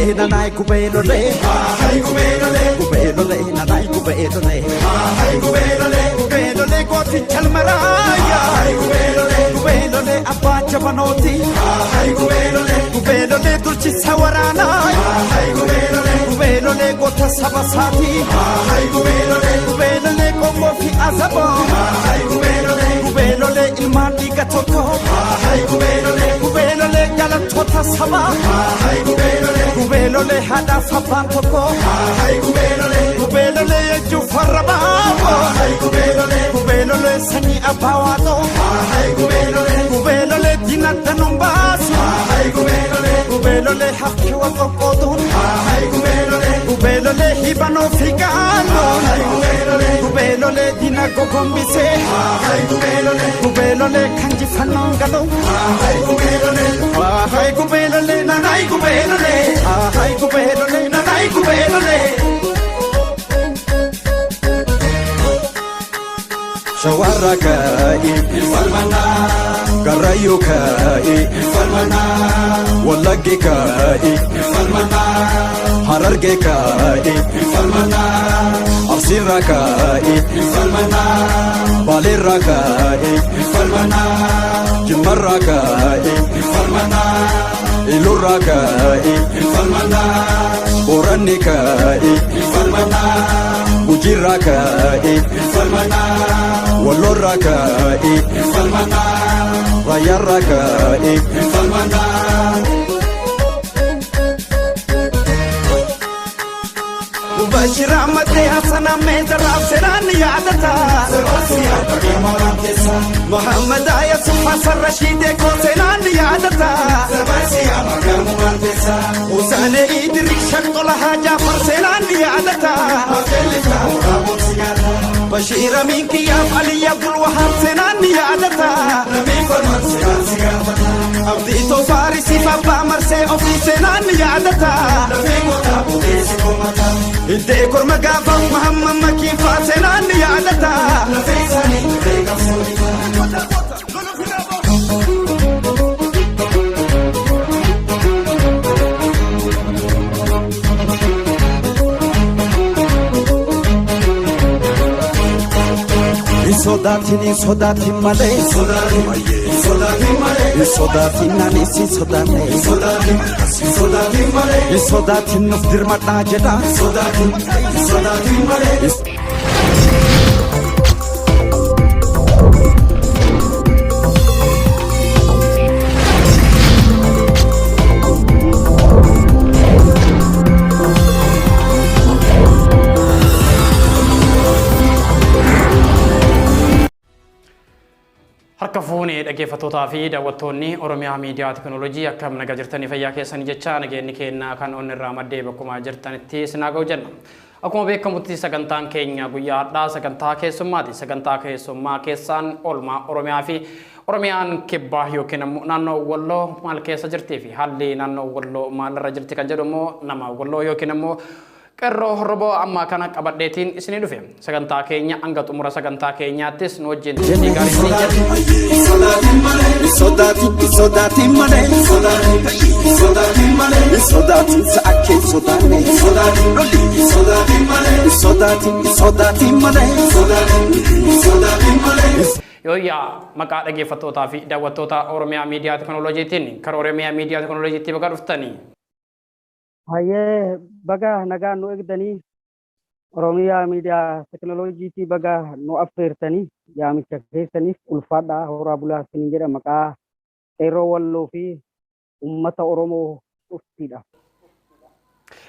nanai kubelole, kubelole nanai kubelole, kubelole koti chalmaraya, kubelole abacha banoti, kubelole dulci sawarana, kubelole kota sabasati, kubelole kongo fi azabo, kubelole ilmani gatoko, kubelole galatota saba, kubelole hada saban toko, kubelole jufaraba, kubelole sani abawado, kubelole dinatanumbasu, kubelole hakiwa kokodun, kubelole hibano figano, kubelole dinagogombise, kubelole kanji fanongalo, kubelole nanai kubelole, kubelole nanai kubelole. Shawarrakai Falmana Garayukai Falmana Wallagikai Falmana Harargekai Falmana Arsirakai Falmana Balirakai Falmana Jimarrakai Falmana Ilurakai Falmana Boranikai Falmana Ujirakai Falmana Wallorrakai Falmana Rayarrakai Falmana Ubashira mate hasana medra seran yadata Sebasiya bagaimana kesa Muhammad Yusuf Hasan Rashid ko seran yadata Sebasiya bagaimana kesa Usane Idris Shaqla Haja seran yadata Mafelika Rabu sigara Bashir Amin Kiyaf Ali Abdul Wahab senan yadata Nabi Farman senan sigara Abdi to Farisi Papa Marse Ofi senan yadata Nabi Mota Budesi Komata Inte Kurma Gafa Muhammad Makifa senan yadata Nabi Sani Bega Solika Sodatin male, sodatin nani si sodane, sodatin nufdir mata jeda, sodatin male. Harka fuunee dhaggeeffattootaa fi daawwattoonni Oromiyaa Miidiyaa Teknooloojii akkam nagaa jirtanii fayyaa keessanii jecha nageenyi keenya kan onni irraa maddee bakkuma jirtanitti sinaa ga'u jenna. Akkuma beekamutti sagantaan keenya guyyaa har'aa sagantaa keessummaati. Sagantaa keessummaa keessaan oolmaa Oromiyaa fi Oromiyaan kibbaa yookiin immoo naannoo Walloo maal keessa jirtii fi haalli naannoo Walloo maalirra jirti kan jedhu immoo nama Walloo yookiin immoo Qeerroo Horroboo amma kana qabadheetiin isinii dhufe. Sagantaa keenya hanga xumura sagantaa keenyaattis nu wajjin turtii gaarii Yooyaa maqaa dhaggeeffattootaa fi daawwattoota Oromiyaa Miidiyaa Teknooloojiitiin kan Oromiyaa Miidiyaa Teknooloojiitti baga dhuftanii. Hayyee baga nagaa nu eegdanii Oromiyaa Miidiyaa Teknooloojiitii baga nu affeertanii yaamicha keessaniif ulfaadhaa horaa bulaa isiniin jedha maqaa qeerroo Walloo fi uummata Oromoo dhuftiidha.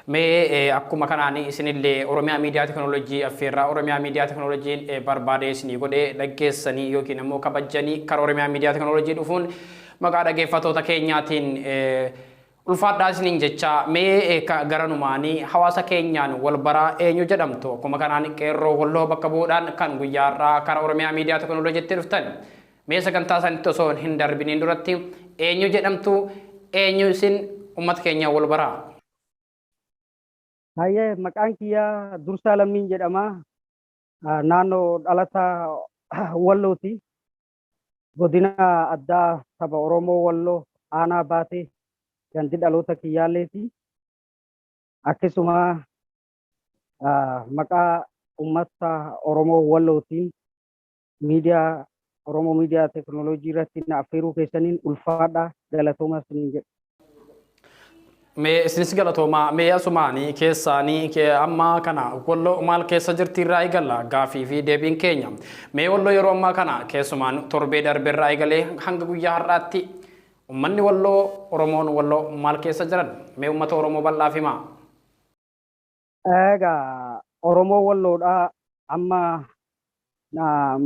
Mee akkuma kanaan isinillee Oromiyaa Miidiyaa Teknooloojii affeerraa Oromiyaa Miidiyaa Teknooloojiin barbaadee isinii godhee dhaggeessanii yookiin immoo kabajanii karaa Oromiyaa Miidiyaa Teknooloojii dhufuun maqaa dhaggeeffattoota keenyaatiin ulfaadhaa isiniin jecha mee garanumaanii hawaasa keenyaan wal baraa eenyu jedhamtu akkuma kanaan qeerroo Walloo bakka bu'uudhaan kan guyyaarraa karaa Oromiyaa Miidiyaa Teknooloojiitti dhuftan mee sagantaa isaaniitti osoo hin darbiniin duratti eenyu jedhamtu eenyu isin uummata keenyaan wal baraa. Hayyee maqaan kiyyaa Dursaa Lammiin jedhama. Naannoo dhalataa Wallooti. Godina addaa saba Oromoo Walloo aanaa baatee gandi dhaloota kiyyaalleeti. akkasuma maqaa uummata Oromoo Wallootiin miidiyaa Oromoo miidiyaa teekinooloojii irratti na affeeruu keessaniin ulfaadha galatooma isiniin jedha. Mee isinis galatoomaa mee asumaanii keessaanii amma kana Walloo maal keessa jirti irraa eegalla gaafii fi deebiin keenya. Mee Walloo yeroo ammaa kana keessumaan torbee darbe irraa eegalee hanga guyyaa har'aatti uummanni Walloo Oromoon Walloo maal keessa jiran mee uummata Oromoo bal'aaf himaa. Egaa Oromoo Walloodhaa amma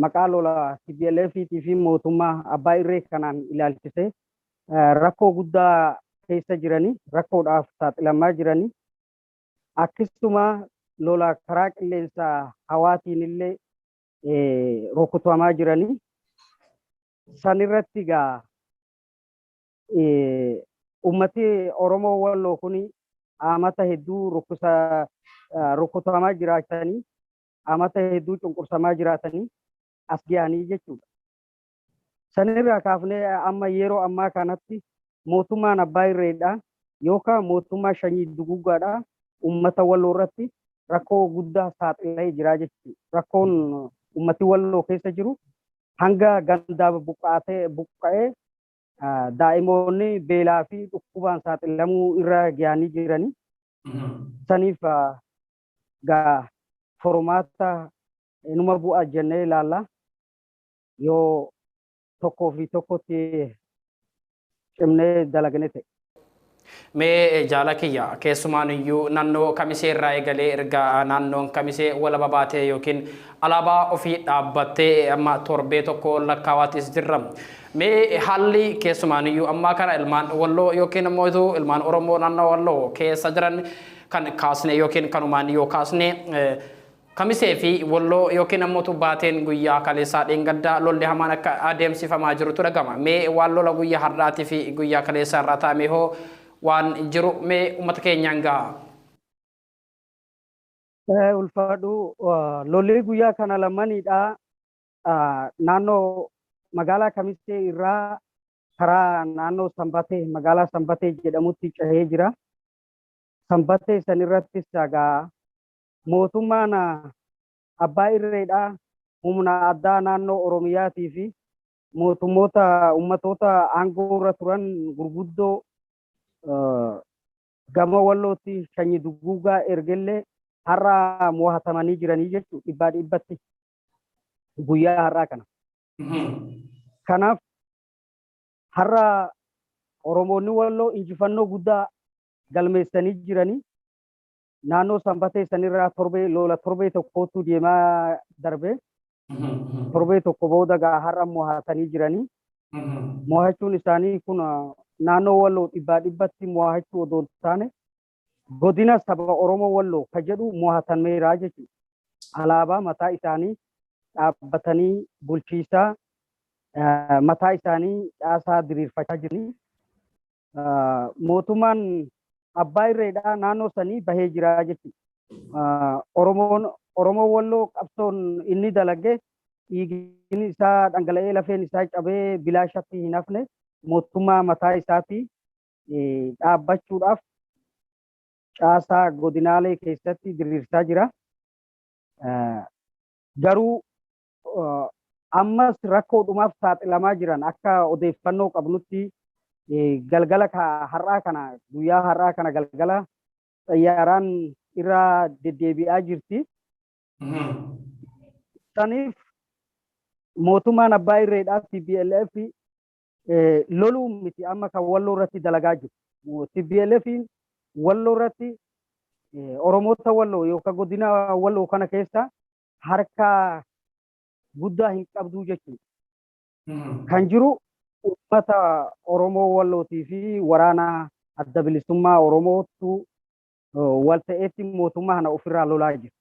maqaa lola TPLF fi mootummaa abbaa irree kanaan ilaalchise rakkoo guddaa keessa jiranii rakkoodhaaf saaxilamaa jiranii akkasuma lola karaa qilleensa hawaatiin illee rukutamaa jiranii san irratti gaa ummati Oromoo Walloo kuni amata hedduu rukutamaa jiraatanii amata hedduu cunqursamaa jiraatanii as ga'anii jechuudha. Sanirraa kaafnee amma yeroo ammaa kanatti mootummaan abbaa irreedha yookaan mootummaa shanyii duguggaadha ummata Walloo irratti rakkoo guddaa saaxilee jira jechuudha. Rakkoon ummati Walloo keessa jiru hanga gandaa buqqa'ee daa'imoonni beelaa fi dhukkubaan saaxilamuu irra ga'anii jiranii. Saniif gaa formaata numa bu'aa jennee ilaalla yoo tokkoo fi tokkotti cimnee dalagne ta'e. Mee jaala kiyya keessumaan iyyuu naannoo Kamisee irraa eegalee erga naannoon Kamisee walaba baatee yookiin alaabaa ofii dhaabbattee amma torbee tokko lakkaawaatis jirra. Mee haalli keessumaan iyyuu ammaa kana ilmaan Walloo yookiin immoo ilmaan Oromoo naannoo Walloo keessa jiran kan kaasne yookiin kanumaan yoo kaasne Kamisee fi Walloo yookiin ammoo baateen guyyaa kaleessaa dheengaddaa lolli hamaan akka adeemsifamaa jirutu dhagama. Mee waan lola guyyaa har'aatii fi guyyaa kaleessaa irraa taa'ame hoo waan jiru mee uummata keenyaan ga'a. Ulfaadhu lolli guyyaa kana lammanidha. Naannoo magaalaa Kamisee irraa karaa naannoo Sanbatee magaalaa Sanbatee jedhamutti cahee jira. Sanbatee san irrattis egaa mootummaan abbaa irreedha humna addaa naannoo Oromiyaatii fi mootummoota ummatoota aangoo irra turan gurguddoo gama Wallootti shanyii duguggaa ergellee har'a mo'atamanii jiranii jechuudha dhibbaa dhibbatti guyyaa har'aa kana. Kanaaf har'a Oromoonni Walloo injifannoo guddaa galmeessanii jiranii naannoo Sanbatee sanirraa lola torbee tokkotu deemaa darbe. Torbee tokko booda gaa har'a mo'atanii jiranii. Mo'achuun isaanii kun naannoo Walloo dhibbaa dhibbatti mo'achuu odoo hin taane godina saba Oromoo Walloo ka jedhu mo'atameera jechuudha. Alaabaa mataa isaanii dhaabbatanii bulchiisaa mataa isaanii caasaa diriirfachaa jiranii. Mootummaan abbaa irreedhaa naannoo sanii bahee jira jechuudha. Oromoo Walloo qabsoon inni dalage dhiigni isaa dhangala'ee lafeen isaa cabee bilaashatti hin hafne mootummaa mataa isaatii dhaabbachuudhaaf caasaa godinaalee keessatti diriirsaa jira. Garuu ammas rakkoodhumaaf saaxilamaa jiran akka odeeffannoo qabnutti galgala har'aa kana guyyaa har'aa kana galgala xayyaaraan irraa deddeebi'aa jirti. Saniif mootummaan abbaa irreedhaa TPLF loluu miti amma kan Walloo irratti dalagaa jiru. TPLF Walloo irratti Oromoota Walloo yookaan godina Walloo kana keessa harka guddaa hin qabdu jechuudha. Kan jiru uummata Oromoo Wallootii fi waraana adda bilisummaa Oromootu wal ta'eetti mootummaa kana ofirraa lolaa jiru.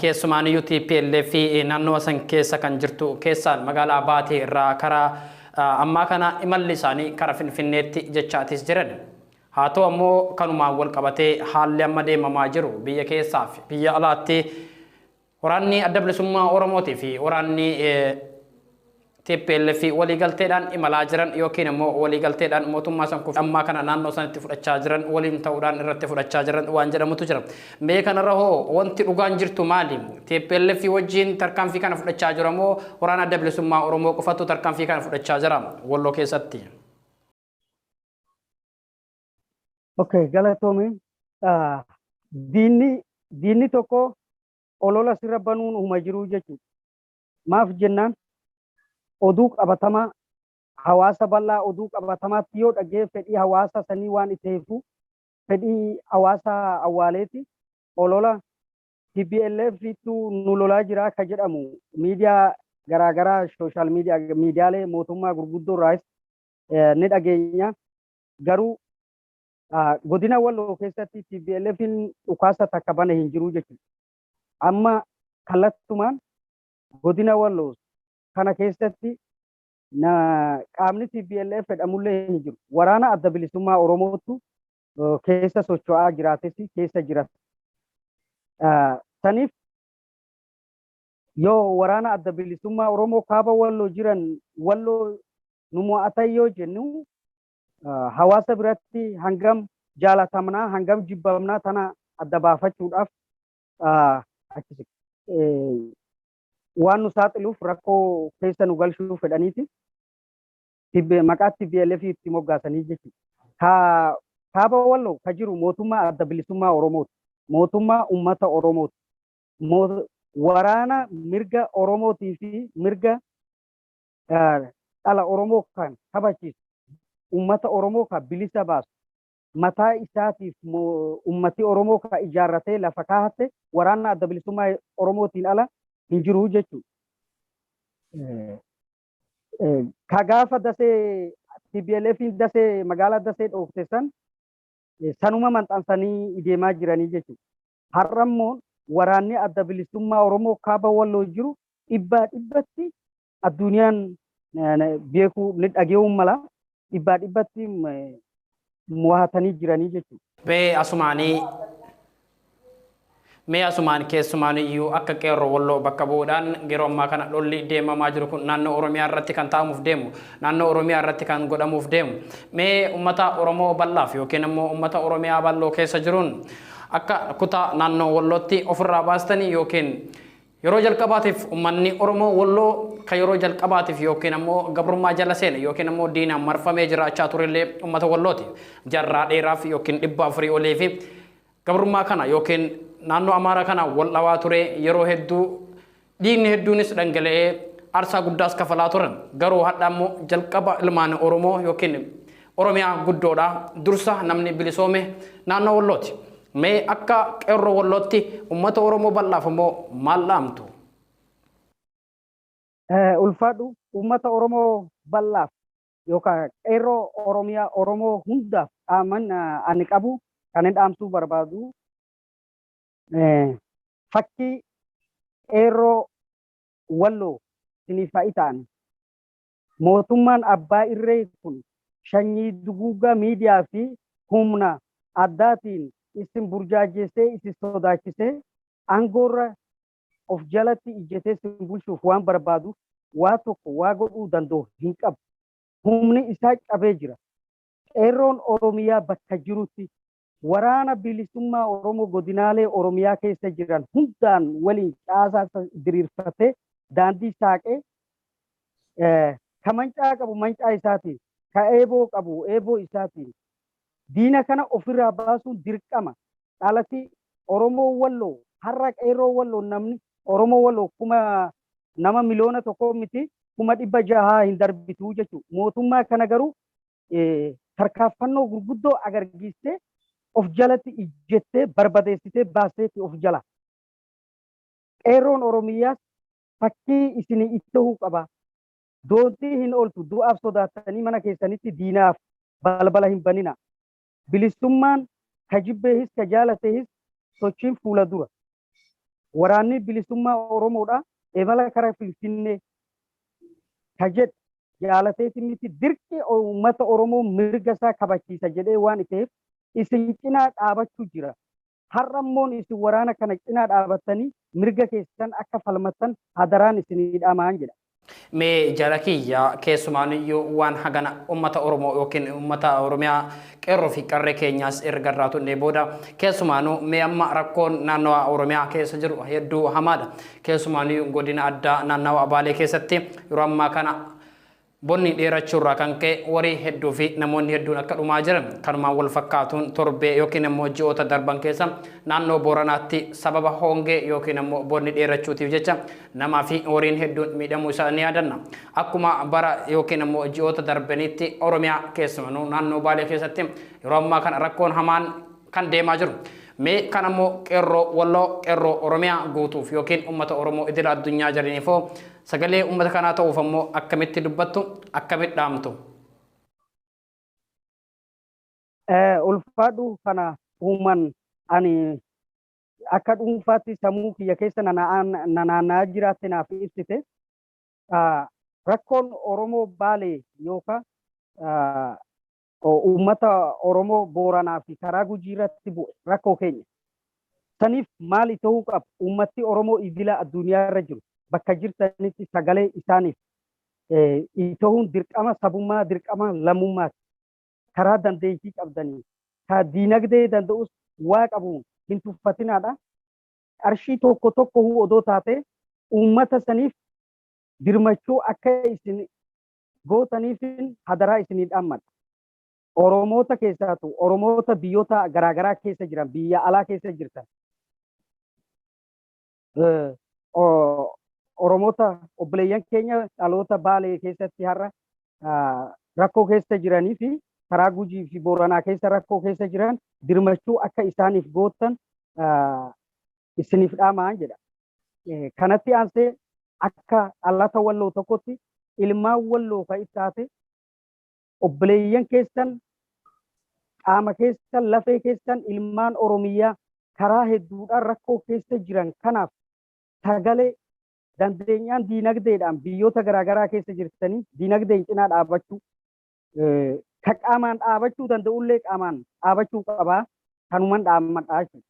Keessumaan TPLF naannoo san keessa kan jirtu keessaan magaalaa Baatee irraa karaa ammaa kana imalli isaanii karaa Finfinneetti jechaatis jiran. Haa ta'u ammoo kanumaan wal qabatee haalli amma deemamaa jiru biyya keessaa fi biyya alaatti waraanni adda bilisummaa Oromootii fi waraanni TPLF waliigalteedhaan imalaa jiran yookiin immoo waliigalteedhaan mootummaa san kuuf ammaa kana naannoo sanatti fudhachaa jiran waliin ta'uudhaan irratti fudhachaa jiran waan jedhamutu jira. Mee kanarra hoo wanti dhugaan jirtu maali? TPLF wajjin tarkaanfii kana fudhachaa jira moo waraana adda bilisummaa Oromoo qofatu tarkaanfii kana fudhachaa jira Walloo keessatti? Okay, galatoomii. Diinni tokko olola sirra banuun uma jiru jechuudha. Maaf jennaan oduu qabatamaa hawaasa bal'aa oduu qabatamaatti yoo dhagee fedhii hawaasa sanii waan iteefu fedhii hawaasa awwaaleeti olola TPLF tu nu lolaa jira ka jedhamu miidiyaa garaagaraa sooshaal miidiyaalee mootummaa gurguddoo irraas ni dhageenya garuu godina Walloo keessatti TPLFin dhukaasa takka bane hin jiru jechuudha. Amma kallattumaan godina Walloo kana keessatti qaamni TPLF jedhamullee hin jiru. Waraana adda bilisummaa Oromootu keessa socho'aa jiraates keessa jira. Saniif yoo waraana adda bilisummaa Oromoo kaaba Walloo jiran Walloo nu mo'atan yoo jennu hawaasa biratti hangam jaalatamnaa hangam jibbamnaa tana adda baafachuudhaaf waan nu saaxiluuf rakkoo keessa nu galchuu fedhaniiti maqaa TPLF itti moggaasanii jechuudha. Kaaba Walloo ka jiru mootummaa adda bilisummaa Oromooti. Mootummaa uummata Oromooti. Waraana mirga Oromootii fi mirga dhala Oromoo kan kabachiisu uummata Oromoo kan bilisa baasu mataa isaatiif uummati Oromoo kan ijaarratee lafa kaa'ate waraana adda bilisummaa Oromootiin ala hin jiru jechuudha. Ka gaafa dasee TPLFin dasee magaalaa dasee dhoofte san sanuma maxxansanii deemaa jiranii jechuudha. Har'ammoo waraanni adda bilisummaa Oromoo kaaba Walloo jiru dhibbatti addunyaan beekuu ni dhageewuun mala dhibbatti mo'atanii jiranii jechuudha. Mee asumaan keessumaan iyyuu akka qeerroo Walloo bakka bu'uudhaan yeroo ammaa kana lolli deemamaa jiru kun naannoo Oromiyaa irratti kan taa'amuuf deemu naannoo Oromiyaa irratti kan godhamuuf deemu mee uummata Oromoo bal'aaf yookiin immoo uummata Oromiyaa bal'oo keessa jiruun akka kutaa naannoo Wallootti ofirraa baastanii yookiin yeroo jalqabaatiif uummanni Oromoo Walloo kan yeroo jalqabaatiif yookiin immoo gabrummaa jala seene yookiin immoo diinaan marfamee jiraachaa turellee uummata Wallooti jarraa dheeraaf yookiin 400 olii fi gabrummaa kana yookiin naannoo Amaaraa kana wal dhawaa ture yeroo hedduu dhiigni hedduunis dhangala'ee aarsaa guddaas kafalaa turan garuu hadha immoo jalqaba ilmaan Oromoo yookiin Oromiyaa guddoodha dursa namni bilisoome naannoo Wallooti. Mee akka qeerroo Wallootti uummata Oromoo bal'aaf immoo maal dhaamtu? Ulfaadhu uummata Oromoo bal'aaf yookaan qeerroo Oromiyaa Oromoo hundaaf dhaaman ani qabu kan dhaamsuu barbaadu. Fakkii qeerroo Walloo siniifaa ta'an mootummaan abbaa irree kun sanyii duguugaa miidiyaa fi humna addaatiin isin burjaajeessee isin sodaachisee aangoorra of jalatti ijjetee isin bulchuuf waan barbaadu waa tokko waa godhuu danda'u hin qabu. Humni isaa cabee jira. Qeerroon Oromiyaa bakka jirutti waraana bilisummaa Oromoo godinaalee Oromiyaa keessa jiran hundaan waliin caasaa diriirfatee daandii saaqee ka mancaa qabu mancaa isaatiin ka eeboo qabu eeboo isaatiin diina kana ofirraa baasuun dirqama. Dhalati Oromoo Walloo har'a qeerroo Walloo namni Oromoo Walloo kuma nama miliyoona tokko miti 600,000 hin darbitu jechuudha. Mootummaa kana garuu tarkaanfannoo gurguddoo agarsiistee of jalatti ijjettee barbadeessitee baasteetti of jala. Qeerroon Oromiyaas fakkii isinii itti ta'uu qaba. Doontii hin ooltu du'aaf sodaatanii mana keessanitti diinaaf balbala hin banina. Bilisummaan ka jibbeehis ka jaalateehis sochiin fuula dura. Waraanni bilisummaa Oromoodha imala karaa Finfinnee ka jedhu jaalateeti miti dirqi uummata Oromoo mirga isaa kabachiisa jedhee waan ta'eef isin cinaa dhaabachuu jira. Har'ammoon isin waraana kana cinaa dhaabattanii mirga keessan akka falmattan hadaraan isinii dhaamaan jedha. Mee jala kiyya keessumaaniyyuu waan hagana ummata Oromoo yookiin ummata Oromiyaa qeerroo fi qarree keenyaas erga irraa tunnee booda keessumaanuu mee amma rakkoon naannawa Oromiyaa keessa jiru hedduu hamaadha. Keessumaaniyyuu godina addaa naannawa Baalee keessatti yeroo ammaa kana bonni dheerachuurraa kan ka'e warii hedduu fi namoonni hedduun akka dhumaa jiran kanumaan wal fakkaatuun torbee yookiin immoo ji'oota darban keessa naannoo Booranaatti sababa hongee yookiin immoo bonni dheerachuutiif jecha namaa fi horiin hedduun miidhamuu isaa ni yaadanna. Akkuma bara yookiin immoo ji'oota darbanitti Oromiyaa keessumaa naannoo Baalee keessatti yeroo ammaa kana rakkoon hamaan kan deemaa jiru. Mee kan ammoo qeerroo walloo qeerroo Oromiyaa guutuuf yookiin ummata Oromoo idil addunyaa jiraniifoo sagalee ummata kanaa ta'uuf ammoo akkamitti dubbattu akkamitti dhaamtu. Ulfaadhu kana uuman ani akka dhuunfaatti sammuu kiyya keessa nanaannaa jiraatte naaf ibsite rakkoon Oromoo Baalee yookaan uummata Oromoo Booranaa fi karaa Gujii irratti bu'e rakkoo keenya. Saniif maali ta'uu qaba? Uummati Oromoo idila addunyaa irra jiru bakka jirtanitti sagalee isaaniif ta'uun dirqama sabummaa dirqama lammummaati. Karaa dandeettii qabdanii ka diinagdee danda'us waa qabuun hin tuffatinaadha. Qarshii tokko tokko odoo taate uummata saniif dirmachuu akka isin gootaniif hadaraa isinii dhaammadha. Oromoota keessaatu Oromoota biyyoota garaagaraa keessa jiran biyya alaa keessa jirtan Oromoota obboleeyyan keenya dhaloota Baalee keessatti har'a rakkoo keessa jiranii fi karaa Gujii fi Booranaa keessa rakkoo keessa jiran dirmachuu akka isaaniif gootan isiniif dhaamaan jedha. Kanatti aansee akka dhalaata walloo tokkotti ilmaan walloo fa'i taate obboleeyyan keessan qaama keessan lafee keessan ilmaan Oromiyaa karaa hedduudhaan rakkoo keessa jiran kanaaf sagalee dandeenyaan diinagdeedhaan biyyoota garaagaraa keessa jirtanii diinagdeen cinaa dhaabachuu ka qaamaan dhaabachuu danda'ullee qaamaan dhaabachuu qabaa kanuman dhaammadhaa jechuudha.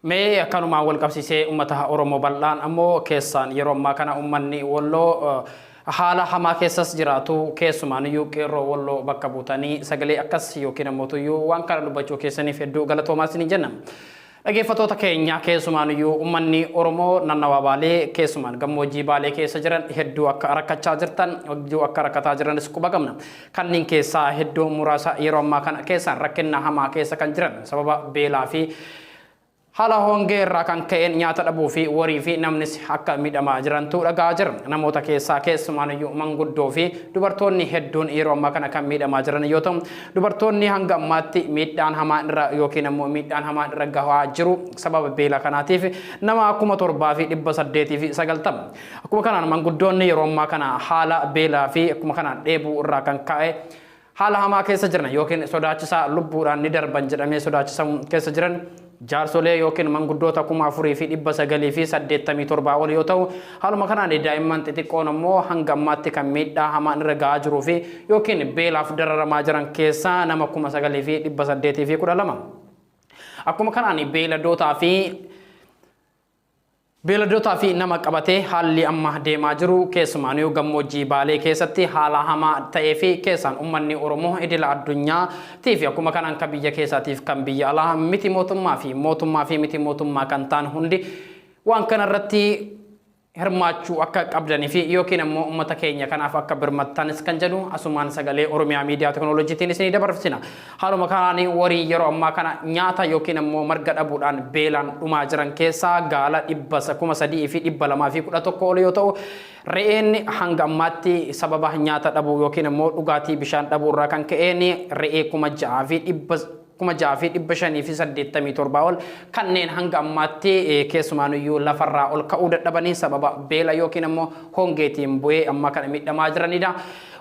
Mee akkanumaan wal qabsiisee uummata Oromoo bal'aan ammoo keessaan yeroo ammaa kana uummanni walloo haala hamaa keessas jiraatu keessumaaniyyuu qeerroo walloo bakka buutanii sagalee akkas yookiin ammoo tuyyuu waan kana dubbachuu keessaniif hedduu galatoomaas ni jenna. Dhaggeeffattoota keenya keessumaaniyyuu uummanni Oromoo naannawaa Baalee keessumaan gammoojjii Baalee keessa jiran hedduu akka rakkachaa jirtan hedduu akka rakkataa jiranis quba qabna. Kanneen keessaa hedduu muraasa yeroo ammaa kana keessaan rakkina hamaa keessa kan jiran sababa beelaa fi haala hongee irraa kan ka'een nyaata dhabuu fi warii fi namnis akka miidhamaa jirantu dhagaa jira. Namoota keessaa keessumaaniyyuu manguddoo fi dubartoonni hedduun yeroo ammaa kana kan miidhamaa jiran yoo ta'u dubartoonni hanga ammaatti miidhaan hamaa irra yookiin ammoo miidhaan hamaa irra gahaa jiru sababa beela kanaatiif nama 7,890. Akkuma kanaan manguddoonni yeroo ammaa kana haala beelaa fi akkuma kanaan dheebuu irraa kan ka'e haala hamaa keessa jiran yookiin sodaachisaa lubbuudhaan ni darban jedhamee sodaachisaa keessa jiran jaarsolee yookiin manguddoota 4,987 ol yoo ta'u haaluma kanaan daa'imman xixiqqoon ammoo hanga ammaatti kan miidhaa hamaan irra gahaa jiruu fi yookiin beelaaf dararamaa jiran keessaa nama 9,812. Akkuma kanaan beeladootaa fi nama qabatee haalli amma deemaa jiru keessumaaniyyuu gammoojjii Baalee keessatti haala hamaa ta'ee fi keessaan uummanni Oromoo idila addunyaatiif akkuma kanaan kan biyya keessaatiif kan biyya alaa miti mootummaa fi miti mootummaa kan ta'an hundi waan kanarratti hirmaachuu akka qabdanii fi yookiin ammoo uummata keenya kanaaf akka birmattanis kan jedhu asumaan sagalee Oromiyaa miidiyaa teekinooloojiitiin isinii dabarsina. Haaluma kanaan warii yeroo ammaa kana nyaata yookiin ammoo marga dhabuudhaan beelaan dhumaa jiran keessaa gaala 3,211 ol yoo ta'u re'een hanga ammaatti sababa nyaata dhabuu yookiin ammoo dhugaatii bishaan dhabuu irraa kan ka'een re'ee 6,587 ol kanneen hanga ammaatti keessumaaniyyuu lafarraa ol ka'uu dadhabanii sababa beela yookiin ammoo hongeetiin bu'ee amma kana miidhamaa jiranidha.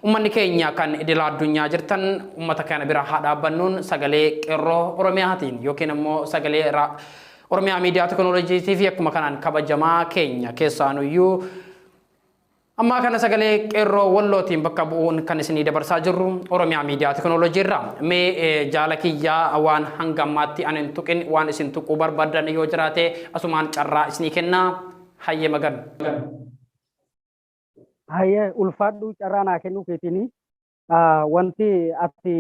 Uummanni keenya kan idila addunyaa jirtan uummata kana bira haa dhaabbannuun sagalee qeerroo Oromiyaatiin yookiin ammoo sagalee Oromiyaa miidiyaa teekinooloojiitii fi akkuma kanaan kabajamaa keenya keessaanuyyuu amma kana sagalee qeerroo wallootiin bakka bu'uun kan isinii dabarsaa jirru Oromiyaa miidiyaa teekinooloojii irraa. Mee jaala kiyyaa waan hanga ammaatti ani hin tuqin waan isin tuquu barbaadan yoo jiraate asumaan carraa isinii kennaa hayyee magan. Hayyee ulfaadhu carraa naa kennuu keetini wanti ati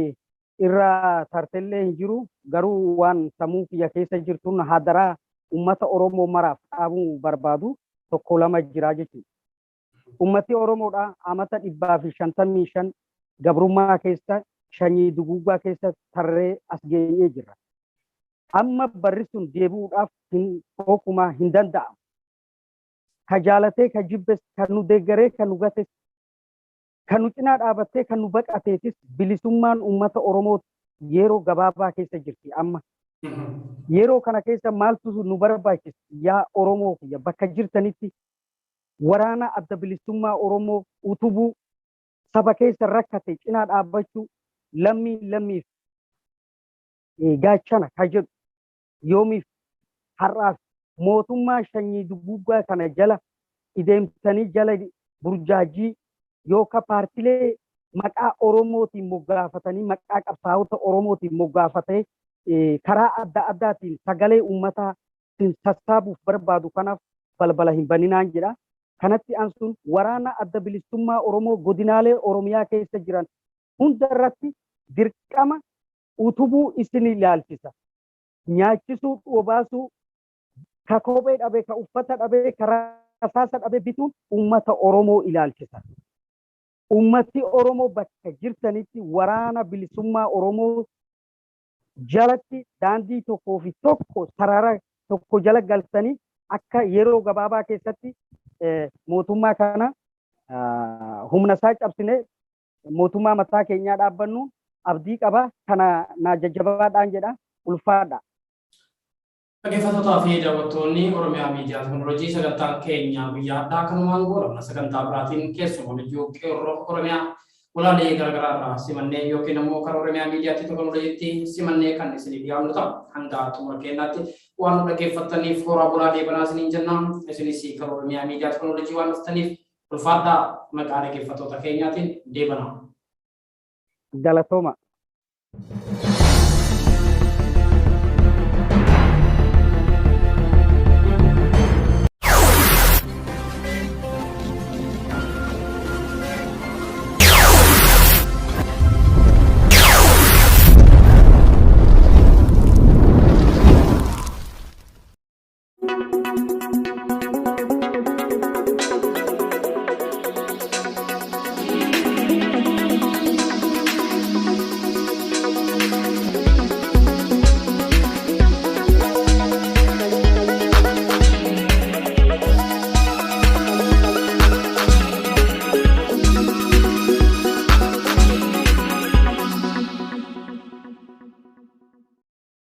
irraa tartellee hin jiru garuu waan sammuu kiyya keessa jirtuun hadaraa ummata Oromoo maraaf dhaabuu barbaadu tokko lama jira jechuudha. Ummati Oromoodha amata 155 gabrummaa keessa shanyii duguuggaa keessa tarree as geenyee jirra. Amma barri sun deebi'uudhaaf hokumaa hin danda'amu. Ka jaalatee ka jibbees kan nu deeggaree kan nu gates kan nu cinaa dhaabattee kan nu baqateetis bilisummaan ummata Oromoo yeroo gabaabaa keessa jirti amma. Yeroo kana keessa maaltu nu barbaachisa yaa Oromoo kiyya bakka jirtanitti waraana adda bilisummaa Oromoo utubuu saba keessa rakkate cinaa dhaabbachuu lammiif gaachana ka jedhu yoomiif har'aaf mootummaa shanyii duguuggaa kana jala ideemsanii jala burjaajii yookaan paartilee maqaa Oromootiin moggaafatanii maqaa qabsaa'ota Oromootiin moggaafatee karaa adda addaatiin sagalee uummataa sassaabuuf barbaadu kanaaf balbala hin baninaan jedha. Kanatti ansuun waraana adda bilisummaa Oromoo godinaalee Oromiyaa keessa jiran hunda irratti dirqama utubuu isin ilaalchisa. Nyaachisuu, obaasuu, ka kophee dhabee, ka uffata dhabee, ka rasaasa dhabee bituun uummata Oromoo ilaalchisa. Uummati Oromoo bakka jirtanitti waraana bilisummaa Oromoo jalatti daandii tokkoo fi tokko sarara tokko jala galtanii akka yeroo gabaabaa keessatti mootummaa kana humna isaa cabsine mootummaa mataa keenyaa dhaabbannu abdii qaba kana na jajjabaadhaan jedha ulfaadha. Dhaggeeffattootaa fi daawwattoonni Oromiyaa Miidiyaa Teknooloojii sagantaan keenya guyyaadhaa kanumaan goolabna sagantaa biraatiin keessumaa iyyuu qeerroo Oromiyaa ulaalee garaagaraa irraa simannee yookiin immoo karaa Oromiyaa Miidiyaa Teknooloojiitti simannee kan isinii dhiyaannu ta'a. Hanga xumura keenyaatti waan dhaggeeffattaniif horaa bulaa deebanaa isiniin jennaan isinis karaa Oromiyaa Miidiyaa Teknooloojii waan dhuftaniif ulfaadhaa maqaa dhaggeeffattoota keenyaatiin deebanaa. Galatooma.